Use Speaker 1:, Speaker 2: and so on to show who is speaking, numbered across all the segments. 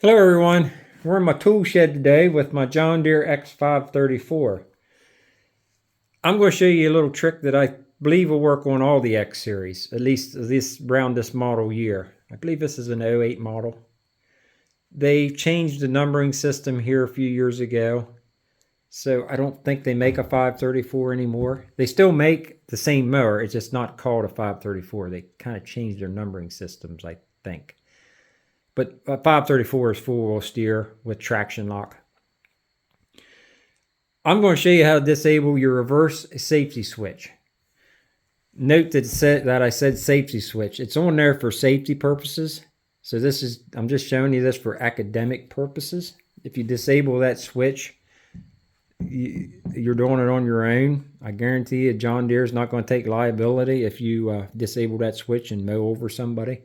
Speaker 1: Hello everyone, we're in my tool shed today with my John Deere X534. I'm going to show you a little trick that I believe will work on all the X series, at least around this model year. I believe this is an '08 model. They changed the numbering system here a few years ago, so I don't think they make a 534 anymore. They still make the same mower, it's just not called a 534. They kind of changed their numbering systems, I think. But a 534 is four-wheel steer with traction lock. I'm going to show you how to disable your reverse safety switch. Note that I said safety switch. It's on there for safety purposes. So I'm just showing you this for academic purposes. If you disable that switch, you're doing it on your own. I guarantee you John Deere is not going to take liability if you disable that switch and mow over somebody.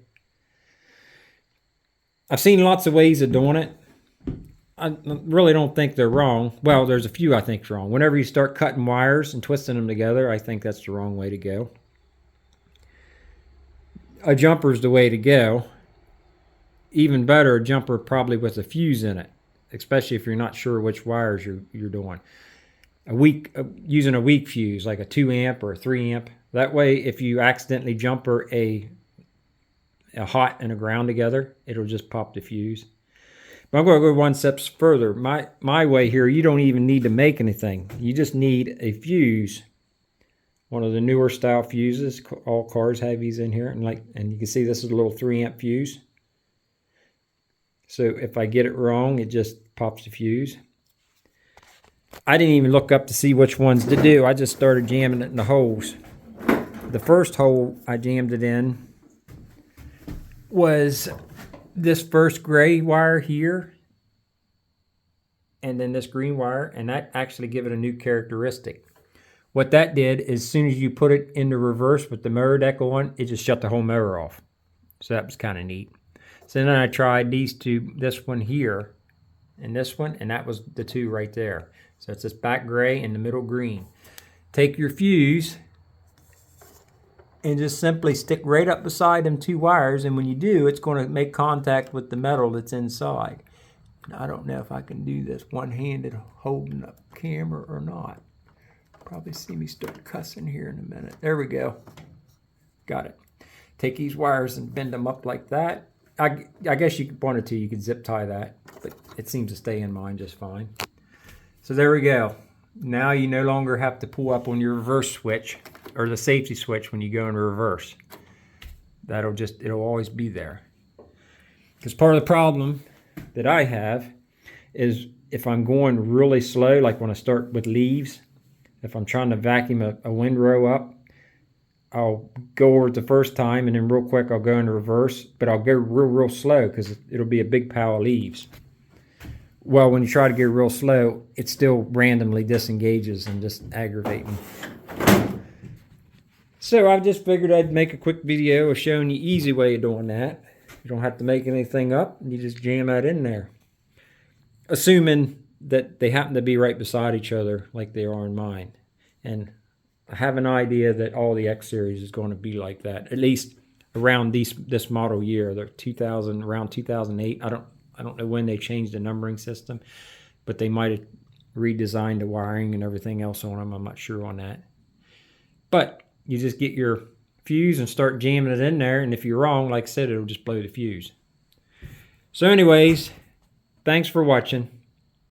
Speaker 1: I've seen lots of ways of doing it. I really don't think they're wrong. Well, there's a few I think are wrong. Whenever you start cutting wires and twisting them together, I think that's the wrong way to go. A jumper is the way to go. Even better, a jumper probably with a fuse in it, especially if you're not sure which wires you're doing. Using a weak fuse, like a 2 amp or a 3 amp. That way, if you accidentally jumper a hot and a ground together, it'll just pop the fuse. But I'm going to go one step further. My way here, you don't even need to make anything. You just need a fuse, one of the newer style fuses. All cars have these in here, and you can see this is a little 3 amp fuse. So if I get it wrong, it just pops the fuse. I didn't even look up to see which ones to do. I just started jamming it in the holes. The first hole I jammed it in was this first gray wire here, and then this green wire, and that actually gave it a new characteristic. What that did is, as soon as you put it into reverse with the mower deck on, it just shut the whole mower off. So that was kind of neat. So then I tried these two, this one here and this one, and that was the two right there. So it's this back gray and the middle green. Take your fuse and just simply stick right up beside them two wires, and when you do, it's going to make contact with the metal that's inside. And I don't know if I can do this one-handed holding the camera or not. Probably see me start cussing here in a minute. There we go. Got it. Take these wires and bend them up like that. I guess you wanted to, you could zip tie that, but it seems to stay in mine just fine. So there we go. Now you no longer have to pull up on your reverse switch or the safety switch when you go in reverse. It'll always be there. Because part of the problem that I have is if I'm going really slow, like when I start with leaves, if I'm trying to vacuum a windrow up, I'll go over it the first time and then real quick I'll go into reverse, but I'll go real slow because it'll be a big pile of leaves. Well, when you try to go real slow, it still randomly disengages and just aggravates me. So I just figured I'd make a quick video of showing you easy way of doing that. You don't have to make anything up. You just jam that in there. Assuming that they happen to be right beside each other like they are in mine. And I have an idea that all the X series is going to be like that. At least around this model year. They're around 2008. I don't know when they changed the numbering system, but they might have redesigned the wiring and everything else on them. I'm not sure on that. But you just get your fuse and start jamming it in there, and if you're wrong, like I said, it'll just blow the fuse. So anyways, thanks for watching.